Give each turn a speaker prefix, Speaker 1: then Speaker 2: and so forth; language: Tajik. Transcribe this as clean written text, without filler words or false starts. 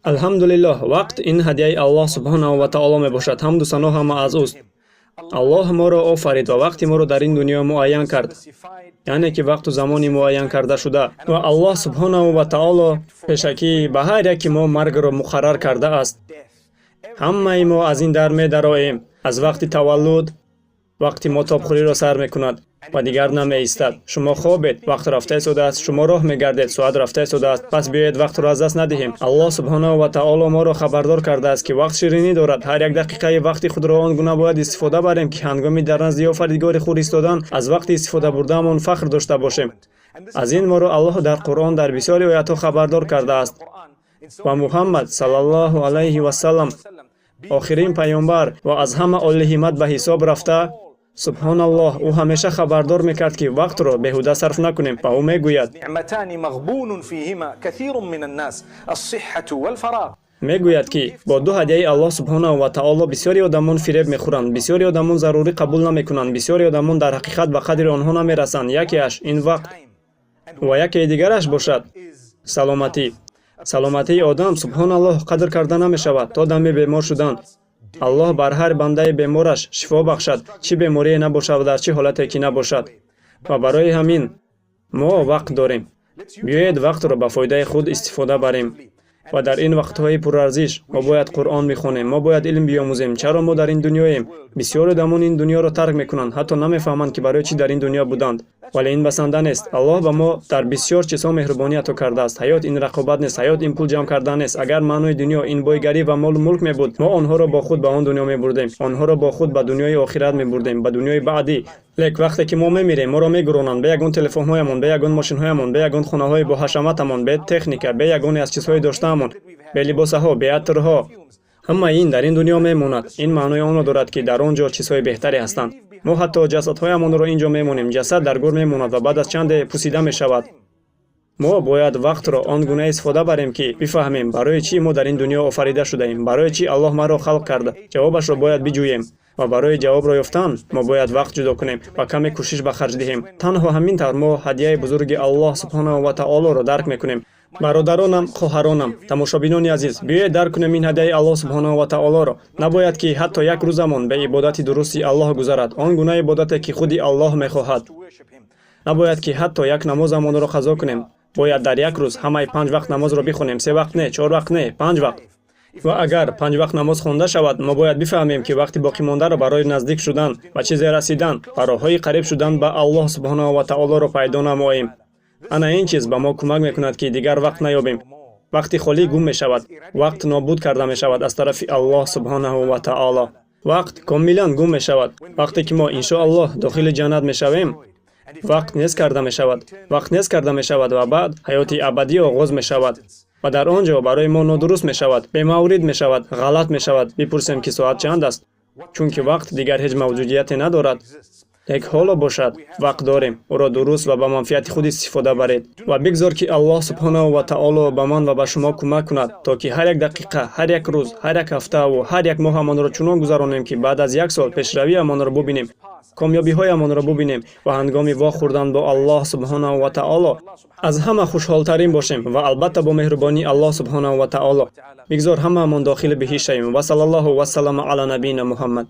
Speaker 1: алҳамдулиллоҳ, вақт ин ҳадияи Аллоҳ субҳонаҳу ва таоло мебошад. ҳамду сано ҳама аз ӯст. Аллоҳ моро офарид ва вақти моро дар ин дунё муайян кард, яъне ки вақту замони муайян карда шуда. Ва Аллоҳ субҳонаҳу ва таоло пешакӣ ба ҳар яки мо маргро муқаррар кардааст. Ҳамаи мо аз ин дар медароем. Аз вақти таваллуд, вақти мотобхӯриро сар мекунад ва дигар намеистад. Шумо хобед, вақт рафта истодааст, шумо роҳ мегардед, соат рафта истодааст. Пас биёед вақтро аз даст надиҳем. Аллоҳ субҳонаҳу ва таоло моро хабардор кардааст, ки вақт ширинӣ дорад. Ҳар як дақиқаи вақти худро он гуна бояд истифода барем, ки ҳангоми дар назди офаридгори худ истодан аз вақти истифода бурдаамон фахр дошта бошем. Аз ин моро Аллоҳ дар Қуръон дар бисёри оятҳо хабардор кардааст. Ва Муҳаммад саллаллоҳу алайҳи ва саллам, охирин паёмбар ва аз ҳама олиҳимат ба ҳисоб рафта, субҳаналлоҳ, ӯ ҳамеша хабардор мекард, ки вақтро беҳуда сарф накунем. Ва ӯ мегӯяд ки бо ду ҳадияи Аллоҳ субҳонаҳу ва таоло бисёри одамон фиреб мехӯранд, бисёри одамон зарурӣ қабул намекунанд, бисёри одамон дар ҳақиқат ба қадри онҳо намерасанд. Якеаш ин вақт ва яке дигараш бошад саломатӣ. Саломатии одам субҳаналлоҳ қадр карда намешавад то дами бемор шудан. Аллоҳ бар ҳар бандаи бемораш шифо бахшад, чӣ беморие набошад, дар чӣ ҳолате ки набошад. Ва барои ҳамин мо вақт дорем. Биёед вақтро ба фоидаи худ истифода барем. Ва дар ин вақтҳои пурарзиш мо бояд Қуръон бихонем, мо бояд илм биомӯзем. Чаро мо дар ин дунёем? Бисёри одамон ин дунёро тарк мекунанд, ҳатто намефаҳманд ки барои чӣ дар ин дунё буданд. Вале ин басанда нест. Аллоҳ ба мо дар бисёр чизҳо меҳрубонӣ ато кардааст. Ҳаёт ин рақобат нест, ҳаёт ин пул ҷамъ кардан нест. Агар маънои дунё ин бойгарӣ ва молу мулк мебуд, мо онҳоро бо худ ба он дунё мебурдем. Онҳоро бо худ ба дунёи охират мебурдем, ба дунёи баъдӣ. Лек вақте ки мо мемирем, моро мегуронанд бе ягон телефонҳоямон, бе ягон мошинҳоямон, бе ягон хонаҳои боҳашаматамон, бе техника, бе ягоне аз чизҳои доштаамон, бе либосаҳо, бе атрҳо. Ҳамаи ин дар ин дунё мемонад. Ин маънои онро дорад, ки дар он ҷо чизҳои беҳтаре ҳастанд. Мо ҳатто ҷасадҳоямонро ин ҷо мемонем. Ҷасад дар гур мемонад ва баъд аз чанде пусида мешавад. Мо бояд вақтро он гуна истифода барем, ки бифаҳмем барои чӣ мо дар ин дунё офарида шудаем, барои чӣ Аллоҳ маро халқ карда. Ҷавобашро бояд биҷӯем. Ва барои ҷавобро ёфтан мо бояд вақт ҷудо кунем ва каме кӯшиш ба харҷ диҳем. Танҳо ҳамин тавр мо ҳадияи бузурги Аллоҳ субҳанаҳу ва таолоро дарк мекунем. Бародаронам, хоҳаронам, тамошобинони азиз, биёед дарк кунем ин ҳадияи Аллоҳ субҳанаҳу ва таолоро. Набояд ки ҳатто як рӯзамон бе ибодати дурусти Аллоҳ гузарад, он гуна ибодате ки худи Аллоҳ мехоҳад. Набояд ки ҳатто як намозамонро қазо кунем. Бояд дар як рӯз ҳамаи 5 вақт намозро бихонем, 3 вақт не, 4 вақт не, 5 вақт. ва агар 5 вақт намоз хонда шавад, мо бояд бифаҳмем, ки вақти боқимондаро барои наздик шудан ба чизе расидан ва роҳҳои қариб шудан ба Аллоҳ субҳанаҳу ва таолоро пайдо намоем. Ана ин чиз ба мо кӯмак мекунад, ки дигар вақт наёбем. Вақти холӣ гум мешавад, вақт нобуд карда мешавад аз тарафи Аллоҳ субҳанаҳу ва таоло. Вақт комилан гум мешавад. Вақте ки мо иншоаллоҳ дохили ҷаннат мешавем, вақт нест карда мешавад. Вақт нест карда мешавад ва баъд ҳаёти абадӣ оғоз мешавад. ва дар он ҷо барои мо нодуруст мешавад, бемаврид мешавад, ғалат мешавад. Бипурсем ки соат чанд аст, чунки вақт дигар ҳеҷ мавҷудияте надорад. Як ҳоло бошад, вақт дорем, ӯро дуруст ва ба манфиати худ истифода баред. Ва бигзор ки Аллоҳ субҳанаҳу ва таоло ба ман ва ба шумо кӯмак кунад, то ки ҳар як дақиқа, ҳар як рӯз, ҳар як ҳафтаву ҳар як моҳамонро чунон гузаронем, ки баъд аз як сол пешравиамонро бубинем, комёбиҳоямонро бубинем ва ҳангоми вохӯрдан бо Аллоҳ субҳанаҳу ва таоло аз ҳама хушҳолтарин бошем ва албатта бо меҳрубонии Аллоҳ субҳанаҳу ва таоло. Бигзор ҳамаамон дохили биҳишт шавем. Ва саллаллоҳу ва саллама ала набийина Муҳаммад.